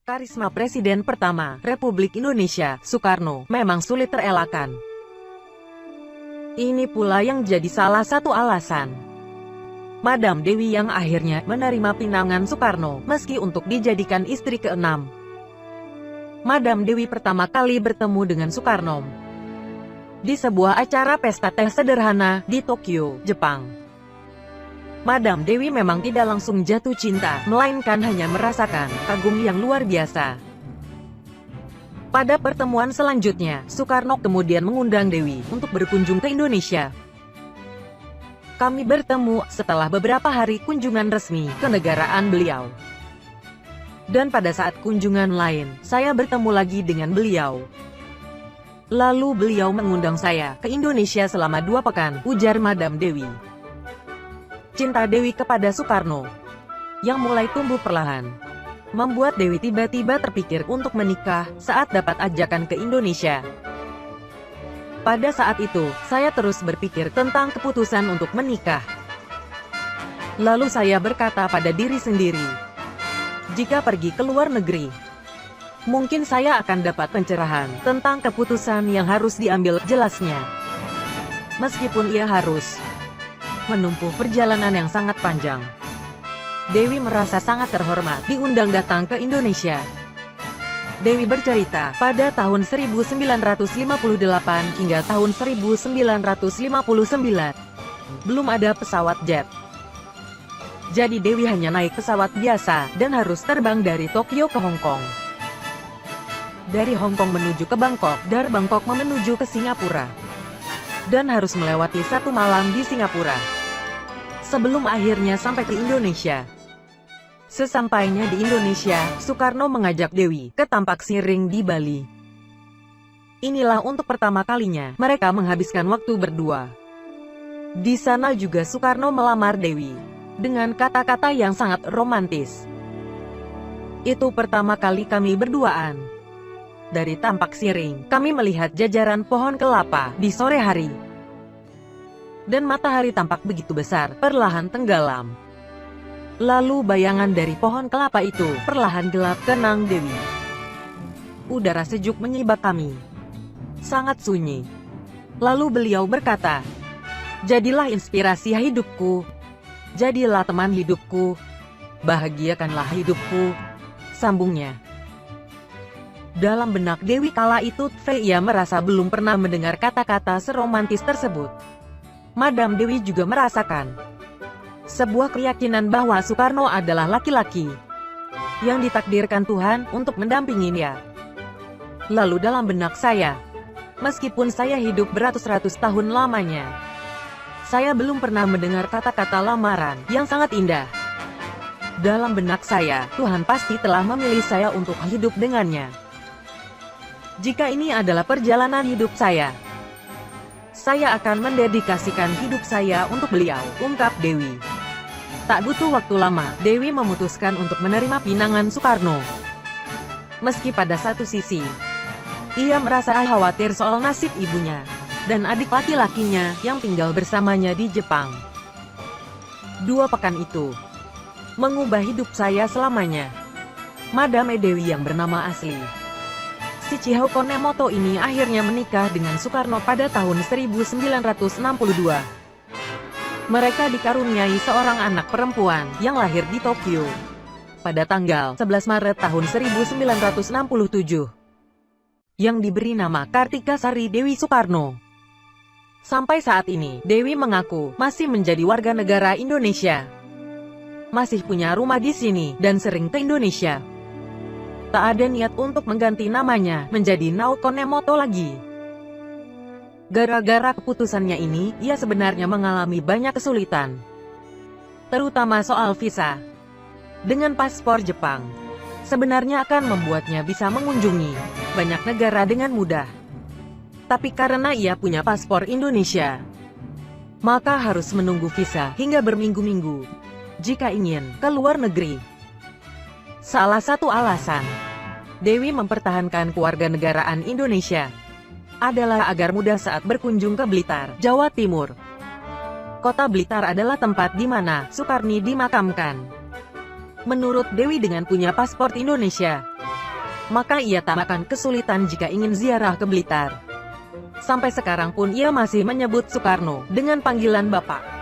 Karisma Presiden pertama Republik Indonesia, Soekarno, memang sulit terelakkan. Ini pula yang jadi salah satu alasan Madam Dewi yang akhirnya menerima pinangan Soekarno, meski untuk dijadikan istri keenam. Madam Dewi pertama kali bertemu dengan Soekarno di sebuah acara pesta teh sederhana di Tokyo, Jepang. Madam Dewi memang tidak langsung jatuh cinta, melainkan hanya merasakan kagum yang luar biasa. Pada pertemuan selanjutnya, Soekarno kemudian mengundang Dewi untuk berkunjung ke Indonesia. Kami bertemu setelah beberapa hari kunjungan resmi ke negaraan beliau. Dan pada saat kunjungan lain, saya bertemu lagi dengan beliau. Lalu beliau mengundang saya ke Indonesia selama 2 pekan, ujar Madam Dewi. Cinta Dewi kepada Soekarno yang mulai tumbuh perlahan membuat Dewi tiba-tiba terpikir untuk menikah saat dapat ajakan ke Indonesia. Pada saat itu, saya terus berpikir tentang keputusan untuk menikah. Lalu saya berkata pada diri sendiri, jika pergi ke luar negeri, mungkin saya akan dapat pencerahan tentang keputusan yang harus diambil jelasnya. Meskipun ia harus menempuh perjalanan yang sangat panjang. Dewi merasa sangat terhormat diundang datang ke Indonesia. Dewi bercerita, pada tahun 1958 hingga tahun 1959, belum ada pesawat jet. Jadi Dewi hanya naik pesawat biasa dan harus terbang dari Tokyo ke Hong Kong. Dari Hong Kong menuju ke Bangkok, dari Bangkok menuju ke Singapura. Dan harus melewati 1 malam di Singapura sebelum akhirnya sampai ke Indonesia. Sesampainya di Indonesia, Soekarno mengajak Dewi ke Tampak Siring di Bali. Inilah untuk pertama kalinya mereka menghabiskan waktu berdua. Di sana juga Soekarno melamar Dewi dengan kata-kata yang sangat romantis. Itu pertama kali kami berduaan. Dari Tampak Siring, kami melihat jajaran pohon kelapa di sore hari. Dan matahari tampak begitu besar, perlahan tenggelam. Lalu bayangan dari pohon kelapa itu perlahan gelap kenang Dewi. Udara sejuk menyibak kami. Sangat sunyi. Lalu beliau berkata, jadilah inspirasi hidupku. Jadilah teman hidupku. Bahagiakanlah hidupku. Sambungnya. Dalam benak Dewi kala itu, ia merasa belum pernah mendengar kata-kata seromantis tersebut. Madam Dewi juga merasakan sebuah keyakinan bahwa Soekarno adalah laki-laki yang ditakdirkan Tuhan untuk mendampinginya. Lalu dalam benak saya, meskipun saya hidup beratus-ratus tahun lamanya, saya belum pernah mendengar kata-kata lamaran yang sangat indah. Dalam benak saya, Tuhan pasti telah memilih saya untuk hidup dengannya. Jika ini adalah perjalanan hidup saya akan mendedikasikan hidup saya untuk beliau, ungkap Dewi. Tak butuh waktu lama, Dewi memutuskan untuk menerima pinangan Soekarno. Meski pada satu sisi, ia merasa khawatir soal nasib ibunya dan adik laki-lakinya yang tinggal bersamanya di Jepang. 2 pekan itu mengubah hidup saya selamanya. Madam Dewi yang bernama asli Shichiho Konemoto ini akhirnya menikah dengan Soekarno pada tahun 1962. Mereka dikaruniai seorang anak perempuan yang lahir di Tokyo pada tanggal 11 Maret tahun 1967 yang diberi nama Kartika Sari Dewi Soekarno. Sampai saat ini, Dewi mengaku masih menjadi warga negara Indonesia, masih punya rumah di sini dan sering ke Indonesia. Tak ada niat untuk mengganti namanya menjadi Nao Konemoto lagi. Gara-gara keputusannya ini, ia sebenarnya mengalami banyak kesulitan, terutama soal visa. Dengan paspor Jepang, sebenarnya akan membuatnya bisa mengunjungi banyak negara dengan mudah. Tapi karena ia punya paspor Indonesia, maka harus menunggu visa hingga berminggu-minggu jika ingin ke luar negeri. Salah satu alasan Dewi mempertahankan kewarganegaraan Indonesia adalah agar mudah saat berkunjung ke Blitar, Jawa Timur. Kota Blitar adalah tempat di mana Soekarni dimakamkan. Menurut Dewi dengan punya paspor Indonesia, maka ia tak akan kesulitan jika ingin ziarah ke Blitar. Sampai sekarang pun ia masih menyebut Soekarno dengan panggilan Bapak.